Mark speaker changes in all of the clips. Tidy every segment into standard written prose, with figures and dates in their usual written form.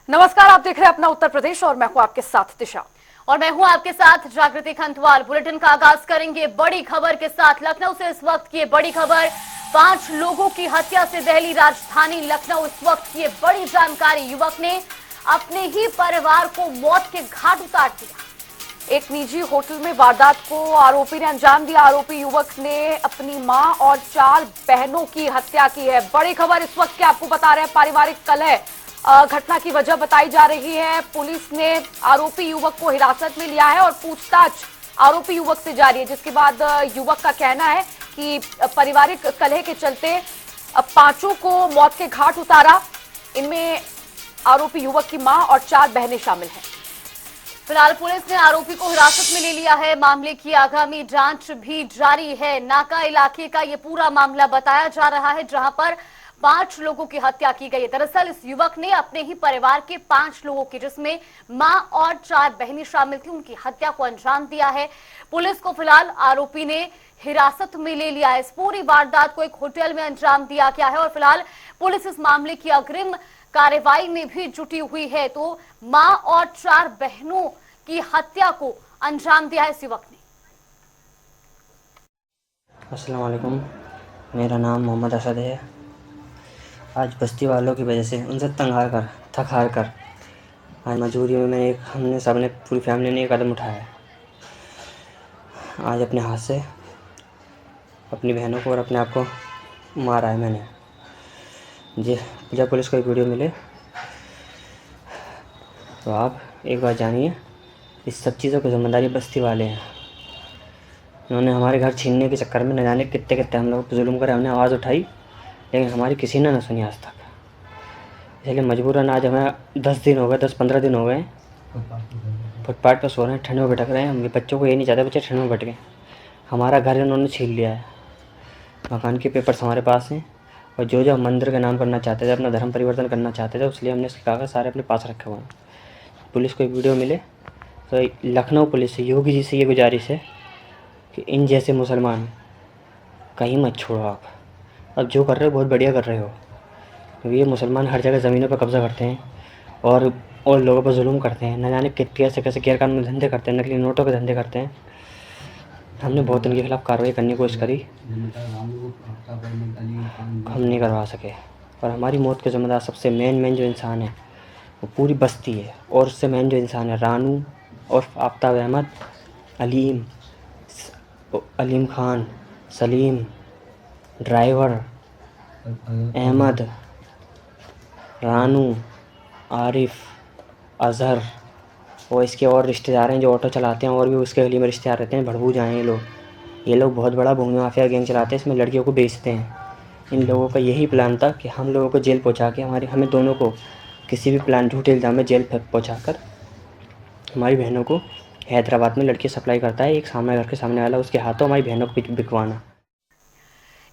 Speaker 1: नमस्कार, आप देख रहे हैं अपना उत्तर प्रदेश और मैं हूं आपके साथ दिशा।
Speaker 2: और मैं हूं आपके साथ जागृति खंतवाल। बुलेटिन का आगाज करेंगे बड़ी खबर के साथ। लखनऊ से इस वक्त की बड़ी खबर, 5 लोगों की हत्या से दहली राजधानी लखनऊ। इस वक्त की बड़ी जानकारी, युवक ने अपने ही परिवार को मौत के घाट उतार दिया।
Speaker 1: एक निजी होटल में वारदात को आरोपी ने अंजाम दिया। आरोपी युवक ने अपनी मां और 4 बहनों की हत्या की है। बड़ी खबर इस वक्त की आपको बता रहे हैं, पारिवारिक कलह घटना की वजह बताई जा रही है। पुलिस ने आरोपी युवक को हिरासत में लिया है और पूछताछ आरोपी युवक से जारी है, जिसके बाद युवक का कहना है कि पारिवारिक कलह के चलते 5 को मौत के घाट उतारा। इनमें आरोपी युवक की मां और 4 बहनें शामिल हैं।
Speaker 2: फिलहाल पुलिस ने आरोपी को हिरासत में ले लिया है। मामले की आगामी जांच भी जारी है। नाका इलाके का ये पूरा मामला बताया जा रहा है, जहां पर 5 लोगों की हत्या की गई है। दरअसल इस युवक ने अपने ही परिवार के 5 लोगों की, जिसमें मां और 4 बहनें शामिल थी, उनकी हत्या को अंजाम दिया है। पुलिस को फिलहाल आरोपी ने हिरासत में ले लिया है। इस पूरी वारदात को एक होटल में अंजाम दिया गया है और फिलहाल पुलिस इस मामले की अग्रिम कार्रवाई में भी जुटी हुई है। तो मां और 4 बहनों की हत्या को अंजाम दिया है इस युवक ने।
Speaker 3: अस्सलाम वालेकुम, मेरा नाम मोहम्मद असद है। आज बस्ती वालों की वजह से उनसे थक हार कर आज मजबूरी में हमने सब ने पूरी फैमिली ने एक कदम उठाया है। आज अपने हाथ से अपनी बहनों को और अपने आप को मारा है मैंने। जब पुलिस को एक वीडियो मिले तो आप एक बार जानिए, इस सब चीज़ों की जिम्मेदारी बस्ती वाले हैं। उन्होंने हमारे घर छीनने के चक्कर में न जाने कितने कितने हम लोग पर जुल्म करे। हमने आवाज़ उठाई लेकिन हमारी किसी ने न सुनी आज तक। इसलिए मजबूरन आज हमें 10-15 दिन हो गए फुटपाथ पर सो रहे हैं, ठंड में भटक रहे हैं। हम बच्चों को ये नहीं चाहते बच्चे ठंड में भटकें। हमारा घर इन्होंने छीन लिया है। मकान के पेपर्स हमारे पास हैं और जो हम मंदिर का नाम करना चाहते थे, अपना धर्म परिवर्तन करना चाहते थे, इसलिए हमने इसके कागज़ सारे अपने पास रखे हुए हैं। पुलिस को एक वीडियो मिले तो लखनऊ पुलिस से, योगी जी से ये गुजारिश है कि इन जैसे मुसलमान कहीं मत छोड़ो आप। अब जो कर रहे हो बहुत बढ़िया कर रहे हो, क्योंकि ये मुसलमान हर जगह ज़मीनों पर कब्ज़ा करते हैं और लोगों पर जुल्म करते हैं। न जाने कैसे कैसे गैरकानूनी धंधे करते हैं, नकली नोटों के धंधे करते हैं। हमने बहुत इनके खिलाफ़ कार्रवाई करने की कोशिश करी, हम नहीं करवा सके। और हमारी मौत के ज़िम्मेदार सबसे मेन जो इंसान है वो पूरी बस्ती है। और उससे मेन जो इंसान है रानू और आफ्ताब अहमद, अलीम खान, सलीम, ड्राइवर अहमद, रानू, आरिफ, अज़हर और इसके और रिश्तेदार हैं जो ऑटो चलाते हैं और भी उसके गली में रिश्तेदार रहते हैं। भड़बूज आए हैं ये लोग बहुत बड़ा भूमि माफिया गैंग चलाते हैं। इसमें लड़कियों को बेचते हैं। इन लोगों का यही प्लान था कि हम लोगों को जेल पहुंचा के हमें दोनों को किसी भी प्लान झूठे इल्ज़ाम में जेल पहुंचाकर हमारी बहनों को हैदराबाद में लड़की सप्लाई करता है एक सामने घर के सामने वाला, उसके हाथों हमारी बहनों को बिकवाना।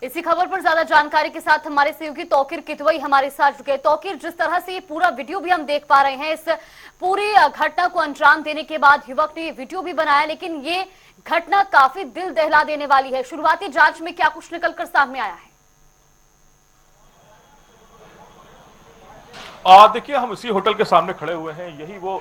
Speaker 2: इसी खबर पर ज्यादा जानकारी के साथ हमारे सहयोगी तौकीर कितवई हमारे साथ जुड़ गए। तौकीर, जिस तरह से ये पूरा वीडियो भी हम देख पा रहे हैं, इस पूरी घटना को अंजाम देने के बाद युवक ने वीडियो भी बनाया, लेकिन ये घटना काफी दिल दहला देने वाली है। शुरुआती जांच में क्या कुछ निकलकर सामने आया है?
Speaker 4: देखिए, हम इसी होटल के सामने खड़े हुए हैं। यही वो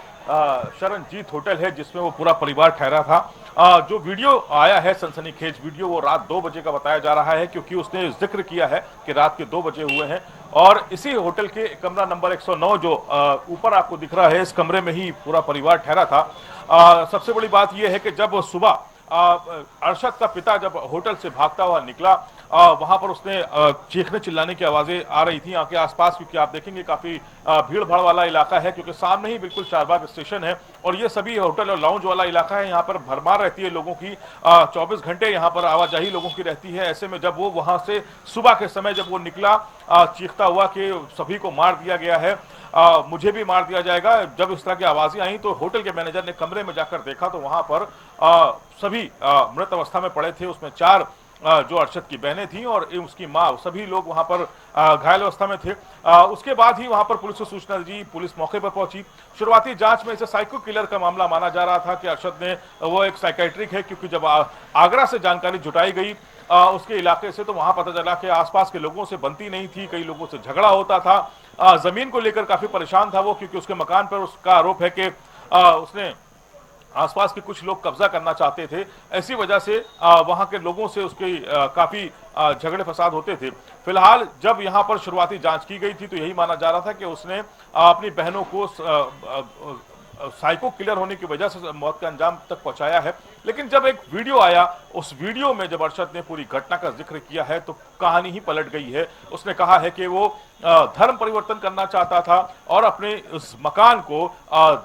Speaker 4: शरणजीत होटल है जिसमें वो पूरा परिवार ठहरा था। जो वीडियो आया है, सनसनीखेज वीडियो, वो रात 2 बजे का बताया जा रहा है, क्योंकि उसने जिक्र किया है कि रात के 2 बजे हुए हैं। और इसी होटल के कमरा नंबर 109 जो ऊपर आपको दिख रहा है, इस कमरे में ही पूरा परिवार ठहरा था। सबसे बड़ी बात यह है कि जब सुबह अरशद का पिता जब होटल से भागता हुआ निकला, वहां पर उसने चीखने चिल्लाने की आवाजें आ रही थी यहाँ के आसपास, क्योंकि आप देखेंगे काफी भीड़ भाड़ वाला इलाका है, क्योंकि सामने ही बिल्कुल चारबाग स्टेशन है और ये सभी होटल और लाउंज वाला इलाका है। यहाँ पर भरमार रहती है लोगों की, 24 घंटे यहाँ पर आवाजाही लोगों की रहती है। ऐसे में जब वो वहां से सुबह के समय जब वो निकला चीखता हुआ कि सभी को मार दिया गया है, मुझे भी मार दिया जाएगा, जब इस तरह की आवाजें आई तो होटल के मैनेजर ने कमरे में जाकर देखा तो वहां पर सभी मृत अवस्था में पड़े थे। उसमें 4 जो अरशद की बहनें थी और उसकी माँ, सभी लोग वहां पर घायल अवस्था में थे। उसके बाद ही वहां पर पुलिस को सूचना दी, पुलिस मौके पर पहुंची। शुरुआती जांच में इसे साइको किलर का मामला माना जा रहा था कि अरशद ने, वो एक साइकेट्रिक है, क्योंकि जब आगरा से जानकारी जुटाई गई उसके इलाके से, तो वहां पता चला कि आसपास के लोगों से बनती नहीं थी, कई लोगों से झगड़ा होता था। जमीन को लेकर काफी परेशान था वो, क्योंकि उसके मकान पर उसका आरोप है कि उसने आसपास के कुछ लोग कब्जा करना चाहते थे। ऐसी वजह से वहां के लोगों से उसके काफी झगड़े फसाद होते थे। फिलहाल जब यहां पर शुरुआती जांच की गई थी तो यही माना जा रहा था कि उसने अपनी बहनों को साइको किलर होने की वजह से मौत का अंजाम तक पहुंचाया है। लेकिन जब एक वीडियो आया, उस वीडियो में जब अरशद ने पूरी घटना का जिक्र किया है तो कहानी ही पलट गई है। उसने कहा है कि वो धर्म परिवर्तन करना चाहता था और अपने उस मकान को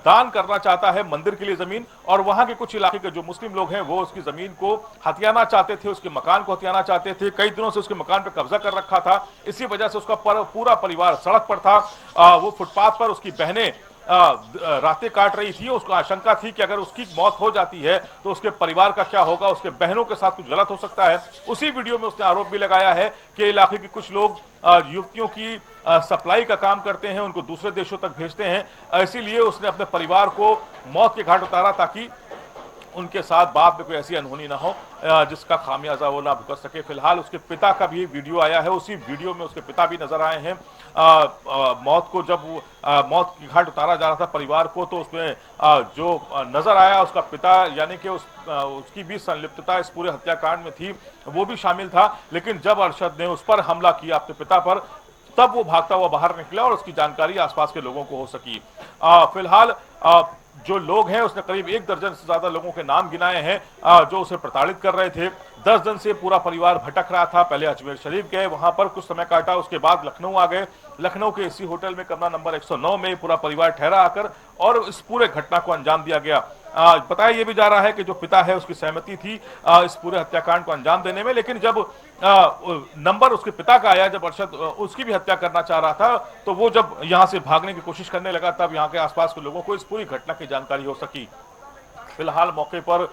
Speaker 4: दान करना चाहता है, मंदिर के लिए जमीन, और वहां के कुछ इलाके के जो मुस्लिम लोग हैं वो उसकी जमीन को हथियाना चाहते थे, उसके मकान को हथियाना चाहते थे। कई दिनों से उसके मकान पर कब्जा कर रखा था। इसी वजह से उसका पूरा परिवार सड़क पर था। वो फुटपाथ पर उसकी बहनें रातें काट रही थी। उसको आशंका थी कि अगर उसकी मौत हो जाती है तो उसके परिवार का क्या होगा, उसके बहनों के साथ कुछ गलत हो सकता है। उसी वीडियो में उसने आरोप भी लगाया है कि इलाके के कुछ लोग युवतियों की सप्लाई का काम करते हैं, उनको दूसरे देशों तक भेजते हैं। इसीलिए उसने अपने परिवार को मौत के घाट उतारा ताकि उनके साथ बाद में कोई ऐसी अनहोनी ना हो जिसका खामियाजा वो ना भुगत सके। फिलहाल उसके पिता का भी वीडियो आया है, उसी वीडियो में उसके पिता भी नजर आए हैं। मौत को जब मौत की घाट उतारा जा रहा था परिवार को, तो उसमें जो नजर आया उसका पिता, यानी कि उसकी भी संलिप्तता इस पूरे हत्याकांड में थी, वो भी शामिल था। लेकिन जब अरशद ने उस पर हमला किया अपने पिता पर, तब वो भागता हुआ बाहर निकला और उसकी जानकारी आसपास के लोगों को हो सकी। फिलहाल जो लोग हैं, उसने करीब 1 दर्जन से ज्यादा लोगों के नाम गिनाए हैं जो उसे प्रताड़ित कर रहे थे। 10 दिन से पूरा परिवार भटक रहा था। पहले अजमेर शरीफ गए, वहां पर कुछ समय काटा, उसके बाद लखनऊ आ गए। लखनऊ के इसी होटल में कमरा नंबर 109 में पूरा परिवार ठहरा आकर और इस पूरे घटना को अंजाम दिया गया। बताया यह भी जा रहा है कि जो पिता है उसकी सहमति थी इस पूरे हत्याकांड को अंजाम देने में, लेकिन जब नंबर उसके पिता का आया, जब अरशद उसकी भी हत्या करना चाह रहा था, तो वो जब यहां से भागने की कोशिश करने लगा, तब यहां के आसपास के लोगों को इस पूरी घटना की जानकारी हो सकी। फिलहाल मौके पर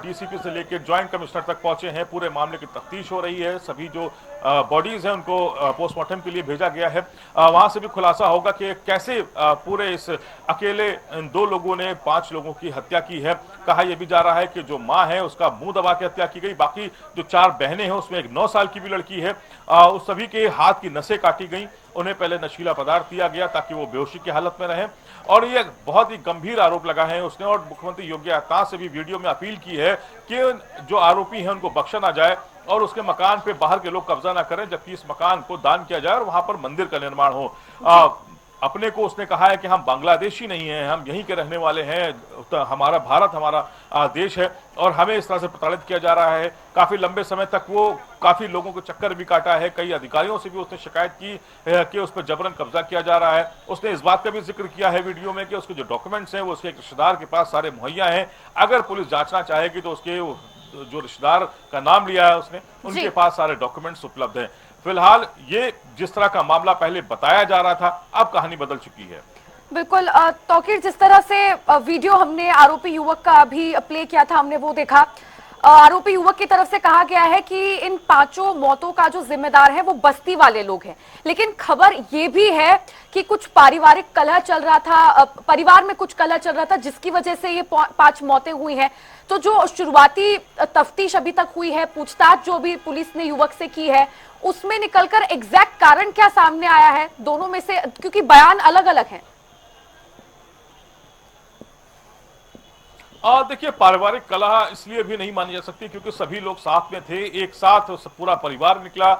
Speaker 4: डीसीपी से लेकर ज्वाइंट कमिश्नर तक पहुंचे हैं। पूरे मामले की तफ्तीश हो रही है। सभी जो बॉडीज हैं उनको पोस्टमार्टम के लिए भेजा गया है। वहां से भी खुलासा होगा कि कैसे पूरे इस अकेले इन 2 लोगों ने 5 लोगों की हत्या की है। कहा यह भी जा रहा है कि जो मां है उसका मुंह दबा के हत्या की गई। बाकी जो 4 बहनें हैं उसमें एक 9 साल की भी लड़की है, उस सभी के हाथ की नसें काटी गई। उन्हें पहले नशीला पदार्थ दिया गया ताकि वो बेहोशी की हालत में रहें, और ये बहुत ही गंभीर आरोप लगा है उसने। और मुख्यमंत्री योगी आदित्यनाथ से भी वीडियो में अपील की है कि जो आरोपी हैं उनको बख्शा ना जाए और उसके मकान पे बाहर के लोग कब्जा ना करें, जबकि इस मकान को दान किया जाए और वहां पर मंदिर का निर्माण हो। अपने को उसने कहा है कि हम बांग्लादेशी नहीं हैं, हम यहीं के रहने वाले हैं, तो हमारा भारत हमारा देश है और हमें इस तरह से प्रताड़ित किया जा रहा है। काफी लंबे समय तक वो काफी लोगों को चक्कर भी काटा है। कई अधिकारियों से भी उसने शिकायत की कि उस पर जबरन कब्जा किया जा रहा है। उसने इस बात का भी जिक्र किया है वीडियो में कि उसके जो डॉक्यूमेंट्स हैं वो उसके एक रिश्तेदार के पास सारे मुहैया हैं। अगर पुलिस जांचना चाहेगी तो उसके जो रिश्तेदार का नाम लिया है उसने, उनके पास सारे डॉक्यूमेंट्स उपलब्ध हैं। फिलहाल ये जिस तरह का मामला पहले बताया जा रहा था, अब कहानी बदल चुकी है।
Speaker 1: बिल्कुल तौकीर, जिस तरह से वीडियो हमने आरोपी युवक का अभी प्ले किया था, हमने वो देखा। आरोपी युवक की तरफ से कहा गया है कि इन 5 मौतों का जो जिम्मेदार है वो बस्ती वाले लोग हैं। लेकिन खबर ये भी है कि कुछ पारिवारिक कलह चल रहा था, परिवार में कुछ कलह चल रहा था, जिसकी वजह से ये 5 मौतें हुई हैं। तो जो शुरुआती तफ्तीश अभी तक हुई है, पूछताछ जो भी पुलिस ने युवक से की है, उसमें निकलकर एग्जैक्ट कारण क्या सामने आया है दोनों में से, क्योंकि बयान अलग अलग हैं।
Speaker 4: देखिए, पारिवारिक कलह इसलिए भी नहीं मानी जा सकती क्योंकि सभी लोग साथ में थे, एक साथ पूरा परिवार निकला।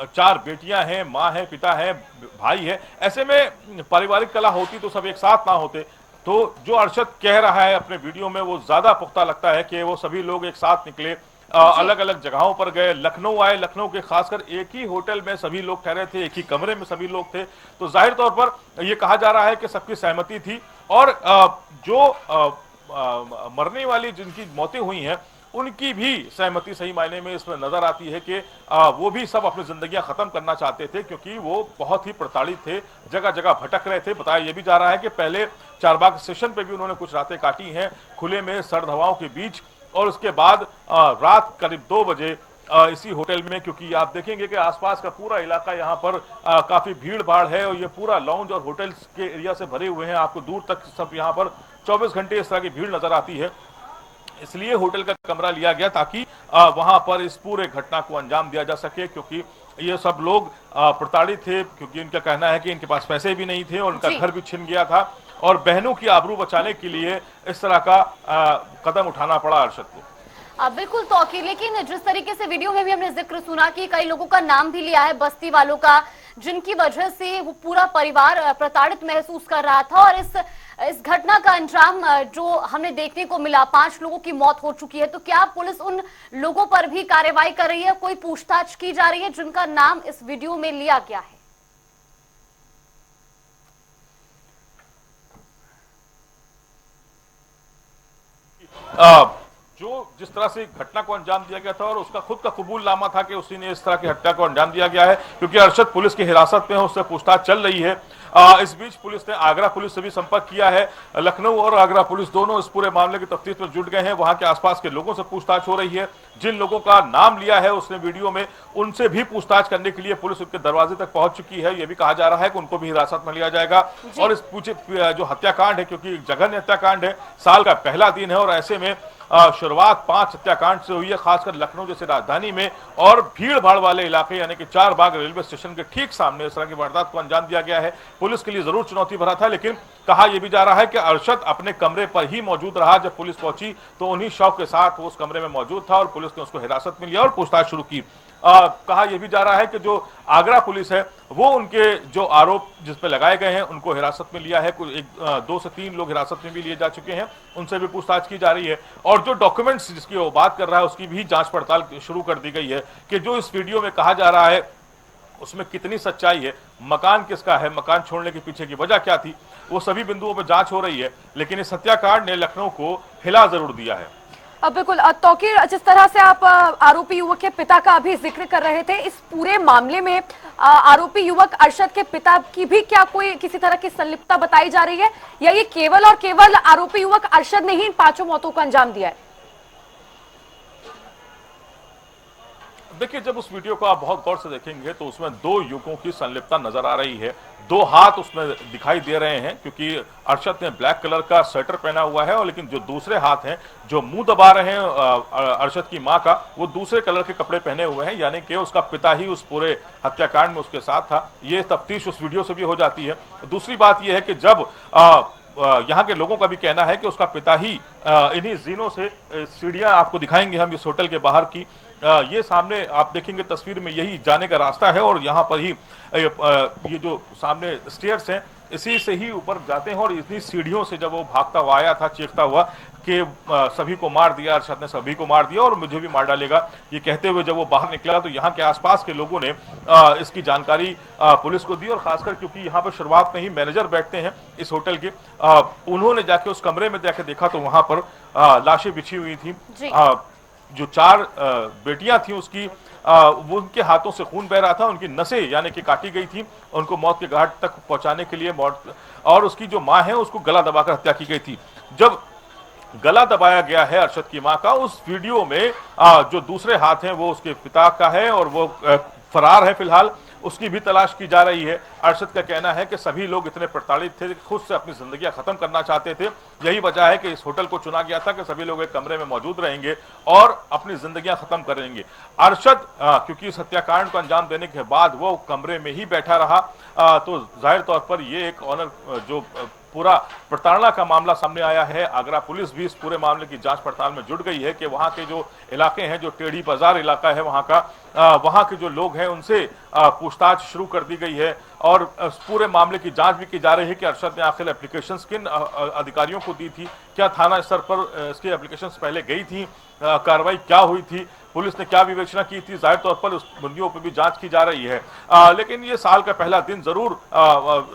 Speaker 4: 4 बेटियां हैं, माँ है, पिता है, भाई है। ऐसे में पारिवारिक कलह होती तो सब एक साथ ना होते। तो जो अरशद कह रहा है अपने वीडियो में वो ज्यादा पुख्ता लगता है कि वो सभी लोग एक साथ निकले, अलग अलग जगहों पर गए, लखनऊ आए, लखनऊ के खासकर एक ही होटल में सभी लोग ठहरे थे, एक ही कमरे में सभी लोग थे। तो जाहिर तौर पर यह कहा जा रहा है कि सबकी सहमति थी और जो मरने वाली जिनकी मौतें हुई हैं उनकी भी सहमति सही मायने में इसमें नजर आती है कि वो भी सब अपनी जिंदगियां खत्म करना चाहते थे क्योंकि वो बहुत ही प्रताड़ित थे, जगह जगह भटक रहे थे। बताया यह भी जा रहा है कि पहले चारबाग स्टेशन पे भी उन्होंने कुछ रातें काटी हैं खुले में सर्द हवाओं के बीच, और उसके बाद रात करीब 2 बजे इसी होटल में, क्योंकि आप देखेंगे कि आसपास का पूरा इलाका यहाँ पर काफी भीड़ भाड़ है और ये पूरा लॉन्ज और होटल्स के एरिया से भरे हुए हैं। आपको दूर तक सब यहाँ पर 24 घंटे इस तरह की भीड़ नजर आती है। इसलिए होटल का कमरा लिया गया ताकि वहां पर इस पूरे घटना को अंजाम दिया जा सके, क्योंकि ये सब लोग प्रताड़ित थे, क्योंकि इनका कहना है कि इनके पास पैसे भी नहीं थे और उनका घर भी छिन गया था और बहनों की आबरू बचाने के लिए इस तरह का कदम उठाना पड़ा अरशद को।
Speaker 2: बिल्कुल तौकीर, लेकिन जिस तरीके से वीडियो में भी हमने जिक्र सुना कि कई लोगों का नाम भी लिया है बस्ती वालों का, जिनकी वजह से वो पूरा परिवार प्रताड़ित महसूस कर रहा था और इस घटना का अंजाम जो हमें देखने को मिला, 5 लोगों की मौत हो चुकी है। तो क्या पुलिस उन लोगों पर भी कार्रवाई कर रही है, कोई पूछताछ की जा रही है जिनका नाम इस वीडियो में लिया गया है?
Speaker 4: जो जिस तरह से घटना को अंजाम दिया गया था और उसका खुद का कबूलनामा था कि उसी ने इस तरह की हत्या को अंजाम दिया गया है, क्योंकि अरशद पुलिस की हिरासत में है, उससे पूछताछ चल रही है। इस बीच पुलिस ने आगरा पुलिस से भी संपर्क किया है। लखनऊ और आगरा पुलिस दोनों इस पूरे मामले की तफ्तीश में जुट गए हैं। वहां के आसपास के लोगों से पूछताछ हो रही है। जिन लोगों का नाम लिया है उसने वीडियो में, उनसे भी पूछताछ करने के लिए पुलिस उनके दरवाजे तक पहुंच चुकी है। यह भी कहा जा रहा है कि उनको भी हिरासत में लिया जाएगा। और इस जो हत्याकांड है, क्योंकि जघन्य हत्याकांड है, साल का पहला दिन है और ऐसे में शुरुआत 5 हत्याकांड से हुई है, खासकर लखनऊ जैसे राजधानी में और भीड़ भाड़ वाले इलाके यानी कि 4 बाग रेलवे स्टेशन के ठीक सामने इस तरह की वारदात को अंजाम दिया गया है। पुलिस के लिए जरूर चुनौती भरा था, लेकिन कहा यह भी जा रहा है कि अरशद अपने कमरे पर ही मौजूद रहा। जब पुलिस पहुंची तो उन्हीं शव के साथ वो उस कमरे में मौजूद था और पुलिस ने उसको हिरासत में लिया और पूछताछ शुरू की। कहा यह भी जा रहा है कि जो आगरा पुलिस है वो उनके जो आरोप जिस पे लगाए गए हैं उनको हिरासत में लिया है। कुछ 2 से 3 लोग हिरासत में भी लिए जा चुके हैं, उनसे भी पूछताछ की जा रही है। और जो डॉक्यूमेंट्स जिसकी वो बात कर रहा है उसकी भी जांच पड़ताल शुरू कर दी गई है कि जो इस वीडियो में कहा जा रहा है उसमें कितनी सच्चाई है, मकान किसका है, मकान छोड़ने के पीछे की वजह क्या थी, वो सभी बिंदुओं पर जांच हो रही है। लेकिन इस हत्याकांड ने लखनऊ को हिला जरूर दिया है।
Speaker 1: अब बिल्कुल तौकीर, जिस तरह से आप आरोपी युवक के पिता का अभी जिक्र कर रहे थे, इस पूरे मामले में आरोपी युवक अरशद के पिता की भी क्या कोई किसी तरह की संलिप्तता बताई जा रही है, या ये केवल और केवल आरोपी युवक अरशद ने ही इन 5 मौतों को अंजाम दिया है?
Speaker 4: देखिए, जब उस वीडियो को आप बहुत गौर से देखेंगे तो उसमें 2 युवकों की संलिप्तता नजर आ रही है। 2 हाथ उसमें दिखाई दे रहे हैं, क्योंकि अरशद ने ब्लैक कलर का स्वेटर पहना हुआ है और लेकिन जो दूसरे हाथ हैं जो मुंह दबा रहे हैं अरशद की मां का, वो दूसरे कलर के कपड़े पहने हुए हैं, यानी कि उसका पिता ही उस पूरे हत्याकांड में उसके साथ था। ये तफ्तीश उस वीडियो से भी हो जाती है। दूसरी बात यह है कि जब यहाँ के लोगों का भी कहना है कि उसका पिता ही इन्हीं जीनों से, सीढ़ियां आपको दिखाएंगे हम इस होटल के बाहर की, ये सामने आप देखेंगे तस्वीर में, यही जाने का रास्ता है और यहाँ पर ही ये जो सामने स्टेयर्स हैं इसी से ही ऊपर जाते हैं और इतनी सीढ़ियों से जब वो भागता हुआ आया था चीखता हुआ कि सभी को मार दिया, अरशद ने सभी को मार दिया और मुझे भी मार डालेगा, ये कहते हुए जब वो बाहर निकला तो यहाँ के आसपास के लोगों ने इसकी जानकारी पुलिस को दी और खासकर क्योंकि यहाँ पर शुरुआत में ही मैनेजर बैठते हैं इस होटल के, उन्होंने जाके उस कमरे में जाके देखा तो वहां पर लाशें बिछी हुई थी। जो 4 बेटियां थी उसकी, वो उनके हाथों से खून बह रहा था, उनकी नसें यानी कि काटी गई थी, उनको मौत के घाट तक पहुंचाने के लिए मौत, और उसकी जो मां है उसको गला दबाकर हत्या की गई थी। जब गला दबाया गया है अरशद की मां का, उस वीडियो में जो दूसरे हाथ हैं वो उसके पिता का है और वो फरार है फिलहाल, उसकी भी तलाश की जा रही है। अरशद का कहना है कि सभी लोग इतने प्रताड़ित थे, खुद से अपनी जिंदगियां खत्म करना चाहते थे, यही वजह है कि इस होटल को चुना गया था कि सभी लोग एक कमरे में मौजूद रहेंगे और अपनी जिंदगियां खत्म करेंगे। अरशद क्योंकि इस हत्याकांड को अंजाम देने के बाद वो कमरे में ही बैठा रहा, तो जाहिर तौर पर ये एक ऑनर जो पूरा प्रताड़ना का मामला सामने आया है। आगरा पुलिस भी इस पूरे मामले की जांच पड़ताल में जुट गई है कि वहां के जो इलाके हैं, जो टेढ़ी बाजार इलाका है वहां का, वहां के जो लोग हैं उनसे पूछताछ शुरू कर दी गई है और इस पूरे मामले की जांच भी की जा रही है कि अरशद ने आखिर एप्लीकेशंस किन अधिकारियों को दी थी, क्या थाना स्तर पर इसकी एप्लीकेशंस पहले गई थी, कार्रवाई क्या हुई थी, पुलिस ने क्या विवेचना की थी। जाहिर तौर पर उस बिंदुओं पर भी जांच की जा रही है। लेकिन ये साल का पहला दिन जरूर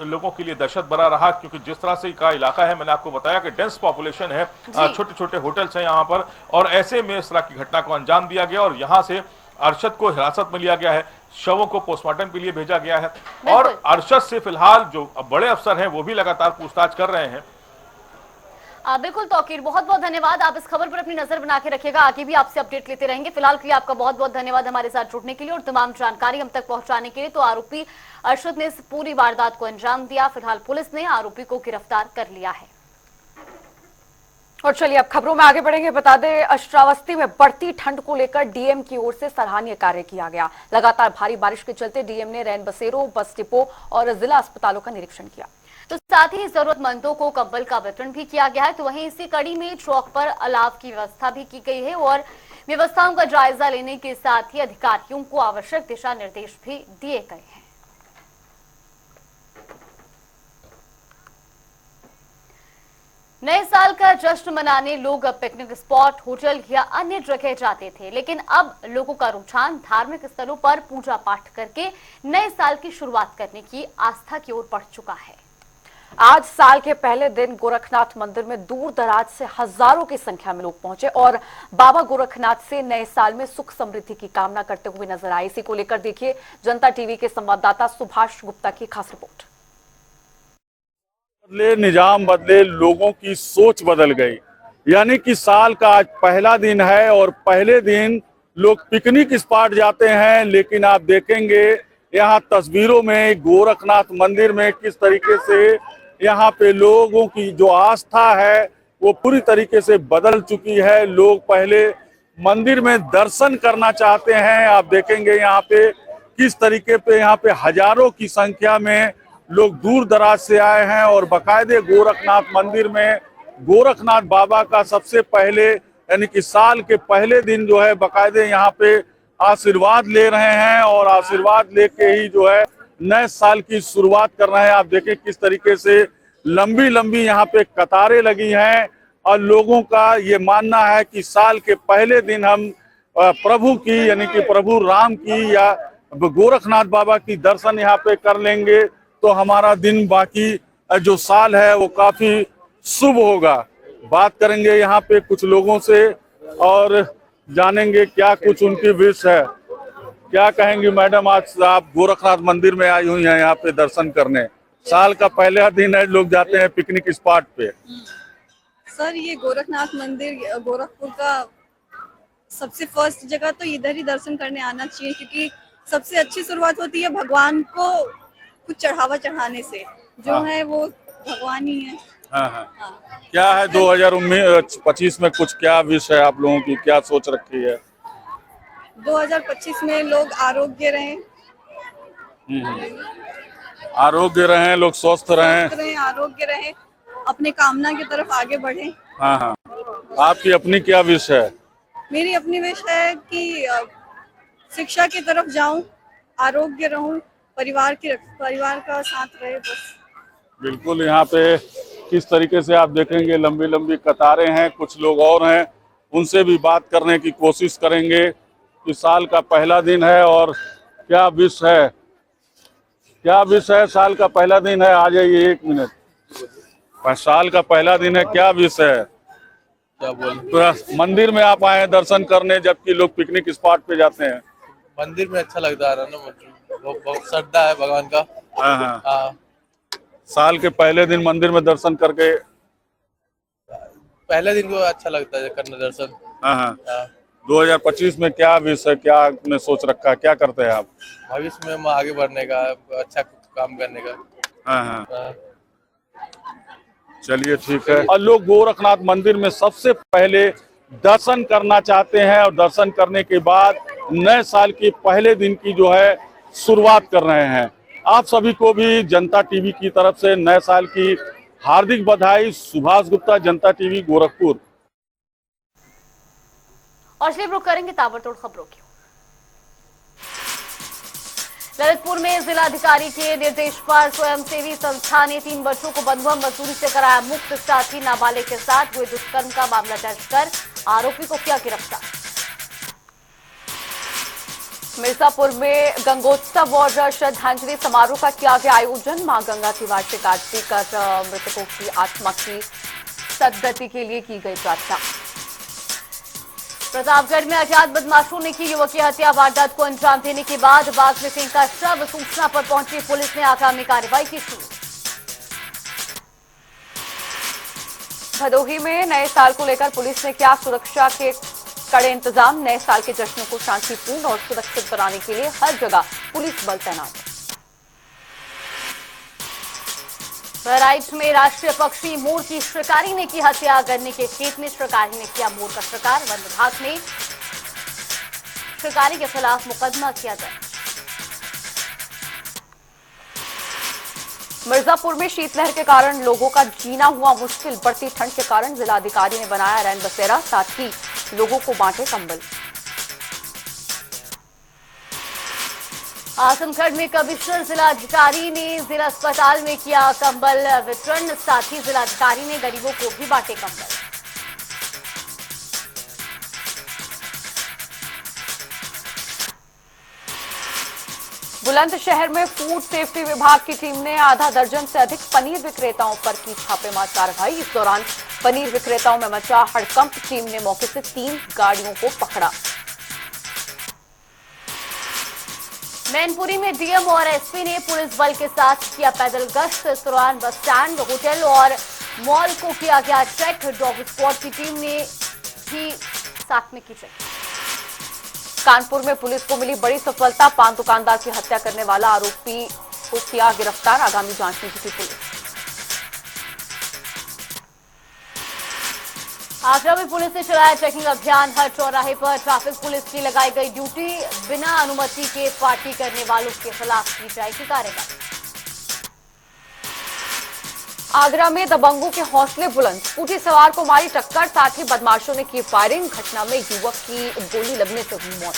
Speaker 4: लोगों के लिए दहशत भरा रहा, क्योंकि जिस तरह से का इलाका है, मैंने आपको बताया कि डेंस पॉपुलेशन है, छोटे छोटे होटल्स हैं यहाँ पर, और ऐसे में इस तरह की घटना को अंजाम दिया गया और यहाँ से अरशद को हिरासत में लिया गया है, शवों को पोस्टमार्टम के लिए भेजा गया है और अरशद से फिलहाल जो बड़े अफसर हैं वो भी लगातार पूछताछ कर रहे हैं।
Speaker 2: बिल्कुल तौकीर, बहुत बहुत धन्यवाद। आप इस खबर पर अपनी नजर बना के रखिएगा, आगे भी आपसे अपडेट लेते रहेंगे। फिलहाल के लिए आपका बहुत बहुत धन्यवाद हमारे साथ जुड़ने के लिए और तमाम जानकारी हम तक पहुंचाने के लिए। तो आरोपी अरशद ने इस पूरी वारदात को अंजाम दिया। फिलहाल पुलिस ने आरोपी को गिरफ्तार कर लिया है।
Speaker 1: और चलिए अब खबरों में आगे बढ़ेंगे। बता दें, श्रावस्ती में बढ़ती ठंड को लेकर डीएम की ओर से सराहनीय कार्य किया गया। लगातार भारी बारिश के चलते डीएम ने रैन बसेरों, बस डिपो और जिला अस्पतालों का निरीक्षण किया।
Speaker 2: तो साथ ही जरूरतमंदों को कंबल का वितरण भी किया गया है। तो वहीं इसी कड़ी में चौक पर अलाव की व्यवस्था भी की गई है और व्यवस्थाओं का जायजा लेने के साथ ही अधिकारियों को आवश्यक दिशा निर्देश भी दिए गए हैं। नए साल का जश्न मनाने लोग पिकनिक स्पॉट, होटल या अन्य जगह जाते थे, लेकिन अब लोगों का रुझान धार्मिक स्थलों पर पूजा पाठ करके नए साल की शुरुआत करने की आस्था की ओर बढ़ चुका है।
Speaker 1: आज साल के पहले दिन गोरखनाथ मंदिर में दूर दराज से हजारों की संख्या में लोग पहुंचे और बाबा गोरखनाथ से नए साल में सुख समृद्धि की कामना करते हुए नजर आए। इसी को लेकर देखिए जनता टीवी के संवाददाता सुभाष गुप्ता की खास रिपोर्ट।
Speaker 5: बदले, निजाम बदले, लोगों की सोच बदल गई। यानी कि साल का आज पहला दिन है और पहले दिन लोग पिकनिक स्पॉट जाते हैं, लेकिन आप देखेंगे यहाँ तस्वीरों में गोरखनाथ मंदिर में किस तरीके से यहाँ पे लोगों की जो आस्था है वो पूरी तरीके से बदल चुकी है। लोग पहले मंदिर में दर्शन करना चाहते हैं। आप देखेंगे यहाँ पे किस तरीके पे यहाँ पे हजारों की संख्या में लोग दूर दराज से आए हैं और बाकायदे गोरखनाथ मंदिर में गोरखनाथ बाबा का सबसे पहले यानी कि साल के पहले दिन जो है बाकायदे यहाँ पे आशीर्वाद ले रहे हैं और आशीर्वाद लेके ही जो है नए साल की शुरुआत कर रहे हैं। आप देखें किस तरीके से लंबी लंबी यहाँ पे कतारें लगी हैं और लोगों का ये मानना है कि साल के पहले दिन हम प्रभु की यानी कि प्रभु राम की या गोरखनाथ बाबा की दर्शन यहाँ पे कर लेंगे तो हमारा दिन बाकी जो साल है वो काफी शुभ होगा। बात करेंगे यहाँ पे कुछ लोगों से और जानेंगे क्या कुछ उनकी विश है। क्या कहेंगी मैडम, आज आप गोरखनाथ मंदिर में आई हुई हैं यहाँ पे दर्शन करने, साल का पहला दिन है, लोग जाते हैं पिकनिक स्पॉट पे।
Speaker 6: सर ये गोरखनाथ मंदिर गोरखपुर का सबसे फर्स्ट जगह तो इधर ही दर्शन करने आना चाहिए, क्योंकि सबसे अच्छी शुरुआत होती है भगवान को कुछ चढ़ावा चढ़ाने से, जो है वो भगवान ही है। हाँ।
Speaker 5: क्या है 2025 में कुछ क्या विश है आप लोगों की, क्या सोच रखी है?
Speaker 6: 2025 में लोग आरोग्य रहें,
Speaker 5: आरोग्य रहें, लोग स्वस्थ रहें,
Speaker 6: आरोग्य रहें, अपने कामना की तरफ आगे बढ़ें।
Speaker 5: हाँ। आपकी अपनी क्या विश है?
Speaker 6: मेरी अपनी विश है कि शिक्षा की तरफ जाऊं, आरोग्य रहूं, परिवार का साथ रहे बस।
Speaker 5: बिल्कुल, यहाँ पे किस तरीके से आप देखेंगे लंबी लंबी कतारें हैं, कुछ लोग और हैं, उनसे भी बात करने की कोशिश करेंगे कि साल का पहला दिन है और क्या विश है, क्या विश है? साल का पहला दिन है, आ जाइए 1 मिनट। साल का पहला दिन है, क्या विश है?
Speaker 7: क्या बोल,
Speaker 5: तो मंदिर में आप आए हैं दर्शन करने जबकि लोग पिकनिक स्पॉट पे जाते हैं।
Speaker 7: मंदिर में अच्छा लगता है ना, बहुत श्रद्धा है भगवान का।
Speaker 5: हाँ। साल के पहले दिन मंदिर में दर्शन करके
Speaker 7: पहले दिन को अच्छा लगता है करना दर्शन।
Speaker 5: हाँ। 2025 में क्या विश है, क्या आपने सोच रखा है, क्या करते हैं आप?
Speaker 7: भविष्य में आगे बढ़ने का, अच्छा काम करने का।
Speaker 5: हाँ। चलिए ठीक है। और लोग गोरखनाथ मंदिर में सबसे पहले दर्शन करना चाहते हैं और दर्शन करने के बाद नए साल के पहले दिन की जो है शुरुआत कर रहे हैं। आप सभी को भी जनता टीवी की तरफ से नए साल की हार्दिक बधाई। सुभाष गुप्ता, जनता टीवी, गोरखपुर।
Speaker 2: और चलिए रुक करेंगे ताबड़तोड़ खबरों की। ललितपुर में जिलाधिकारी के निर्देश पर स्वयंसेवी संस्था ने 3 बच्चों को बंधुआ मजदूरी से कराया मुक्त। साथ ही नाबालिग के साथ हुए दुष्कर्म का मामला दर्ज कर आरोपी को किया गिरफ्तार।
Speaker 1: मिर्जापुर में गंगोत्सव और श्रद्धांजलि समारोह का किया गया आयोजन। मां गंगा की वार्षिक आरती कर मृतकों की आत्मा की सद्गति के लिए की गई प्रार्थना।
Speaker 2: प्रतापगढ़ में अज्ञात बदमाशों ने की युवक की हत्या। वारदात को अंजाम देने के बाद बाग में फेंका शव। सूचना पर पहुंची पुलिस ने आगामी कार्रवाई की शुरू।
Speaker 1: भदोही में नए साल को लेकर पुलिस ने किया सुरक्षा के कड़े इंतजाम। नए साल के जश्न को शांतिपूर्ण और सुरक्षित बनाने के लिए हर जगह पुलिस बल तैनात है।
Speaker 2: बहराइच में राष्ट्रीय पक्षी मोर की शिकारी ने की हत्या। गन्ने के खेत में शिकारी ने किया मोर का शिकार। वन विभाग ने शिकारी के खिलाफ मुकदमा किया दर्ज।
Speaker 1: मिर्जापुर में शीतलहर के कारण लोगों का जीना हुआ मुश्किल। बढ़ती ठंड के कारण जिलाधिकारी ने बनाया रैन बसेरा, साथ ही लोगों को बांटे कंबल।
Speaker 2: आजमगढ़ में कमिश्नर जिलाधिकारी ने जिला अस्पताल में किया कंबल वितरण। साथ ही जिलाधिकारी ने गरीबों को भी बांटे कंबल।
Speaker 1: बुलंदशहर में फूड सेफ्टी विभाग की टीम ने आधा दर्जन से अधिक पनीर विक्रेताओं पर की छापेमार कार्रवाई। इस दौरान पनीर विक्रेताओं में मचा हड़कंप। टीम ने मौके से 3 गाड़ियों को पकड़ा।
Speaker 2: मैनपुरी में डीएम और एसपी ने पुलिस बल के साथ किया पैदल गश्त। इस दौरान बस स्टैंड, होटल और मॉल को किया गया चेक। डॉग स्क्वाड की टीम ने भी साथ में की चेक। कानपुर में पुलिस को मिली बड़ी सफलता। पान दुकानदार की हत्या करने वाला आरोपी को किया गिरफ्तार। आगामी जांच में जुटी पुलिस। आगरा में पुलिस ने चलाया चेकिंग अभियान। हर चौराहे पर ट्रैफिक पुलिस की लगाई गई ड्यूटी। बिना अनुमति के पार्टी करने वालों के खिलाफ की जाएगी कार्रवाई।
Speaker 1: आगरा में दबंगों के हौसले बुलंद। स्कूटी सवार को मारी टक्कर, साथ ही बदमाशों ने की फायरिंग। घटना में युवक की गोली लगने से हुई मौत।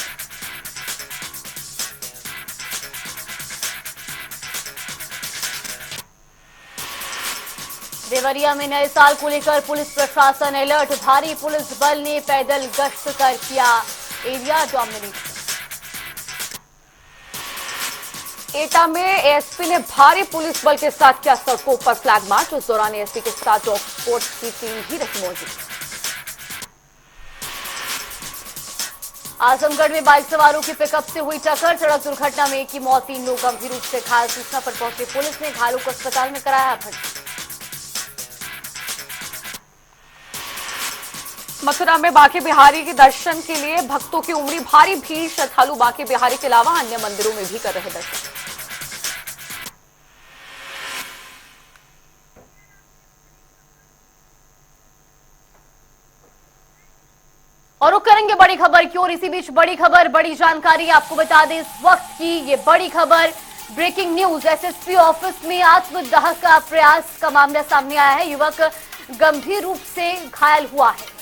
Speaker 2: देवरिया में नए साल को लेकर पुलिस प्रशासन अलर्ट। भारी पुलिस बल ने पैदल गश्त कर किया एरिया डोमिनेशन। एटा में एएसपी ने भारी पुलिस बल के साथ किया सड़कों पर फ्लैग मार्च। उस दौरान एएसपी के साथ डॉग स्क्वाड की टीम भी रही मौजूद। आजमगढ़ में बाइक सवारों की पिकअप से हुई टक्कर। सड़क दुर्घटना में एक की मौत, 3 लोग गंभीर रूप से घायल। सूचना पर पहुंची पुलिस ने घायलों को अस्पताल में कराया भर्ती।
Speaker 1: मथुरा में बांके बिहारी के दर्शन के लिए भक्तों की उमड़ी भारी भीड़। श्रद्धालु बांके बिहारी के अलावा अन्य मंदिरों में भी कर रहे दर्शन।
Speaker 2: और रुक करेंगे बड़ी खबर की ओर। इसी बीच बड़ी खबर, बड़ी जानकारी आपको बता दें। इस वक्त की ये बड़ी खबर, ब्रेकिंग न्यूज। एसएसपी ऑफिस में आत्मदाह का प्रयास का मामला सामने आया है। युवक गंभीर रूप से घायल हुआ है।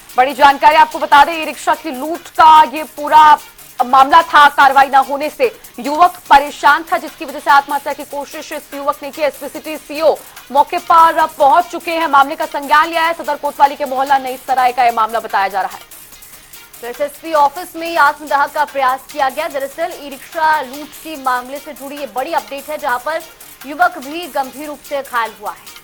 Speaker 1: बड़ी जानकारी आपको बता दें, ई रिक्शा की लूट का ये पूरा मामला था। कार्रवाई न होने से युवक परेशान था, जिसकी वजह से आत्महत्या की कोशिश इस युवक ने की। एसपी सिटी सीओ मौके पर पहुंच चुके हैं, मामले का संज्ञान लिया है। सदर कोतवाली के मोहल्ला नई सराय का यह मामला बताया जा रहा है।
Speaker 2: एसएसपी ऑफिस में आत्मदाह का प्रयास किया गया। दरअसल ई रिक्शा लूट के मामले से जुड़ी ये बड़ी अपडेट है, जहां पर युवक भी गंभीर रूप से घायल हुआ है।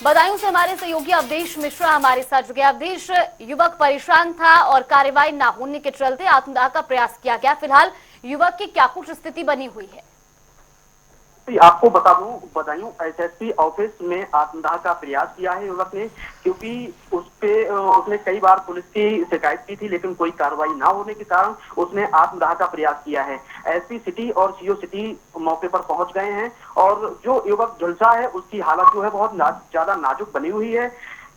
Speaker 2: बदायूं से हमारे सहयोगी अवधेश मिश्रा हमारे साथ जुड़े। अवधेश, युवक परेशान था और कार्रवाई न होने के चलते आत्मदाह का प्रयास किया गया। फिलहाल युवक की क्या कुछ स्थिति बनी हुई है?
Speaker 8: आपको बता दूं, बदायूं एसएसपी ऑफिस में आत्मदाह का प्रयास किया है युवक ने, क्योंकि उसने कई बार पुलिस की शिकायत की थी, लेकिन कोई कार्रवाई ना होने के कारण उसने आत्मदाह का प्रयास किया है। एसपी सिटी और सीओ सिटी मौके पर पहुंच गए हैं और जो युवक झुलसा है उसकी हालत जो है बहुत ज्यादा नाजुक बनी हुई है।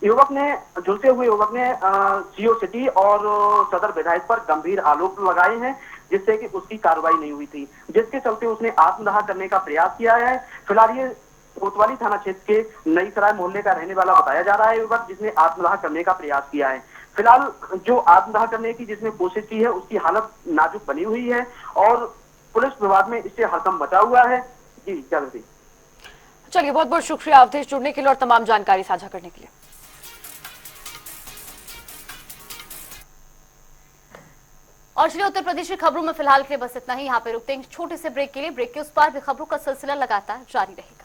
Speaker 8: झुलसे हुए युवक ने सीओ सिटी और सदर विधायक पर गंभीर आरोप लगाए हैं, जिससे कि उसकी कार्रवाई नहीं हुई थी, जिसके चलते उसने आत्मदाह करने का प्रयास किया है। फिलहाल ये कोतवाली थाना क्षेत्र के नई सराय मोहल्ले का रहने वाला बताया जा रहा है युवक, जिसने आत्मदाह करने का प्रयास किया है। फिलहाल जो आत्मदाह करने की जिसने कोशिश की है उसकी हालत नाजुक बनी हुई है और पुलिस विभाग में इससे हड़कंप बचा हुआ है। जी चलिए,
Speaker 1: बहुत बहुत शुक्रिया अवधेश जुड़ने के लिए और तमाम जानकारी साझा करने के लिए।
Speaker 2: और चलिए उत्तर प्रदेश की खबरों में फिलहाल के लिए बस इतना ही। यहाँ पे रुकते हैं छोटे से ब्रेक के लिए। ब्रेक के उस पार भी खबरों का सिलसिला लगातार जारी रहेगा।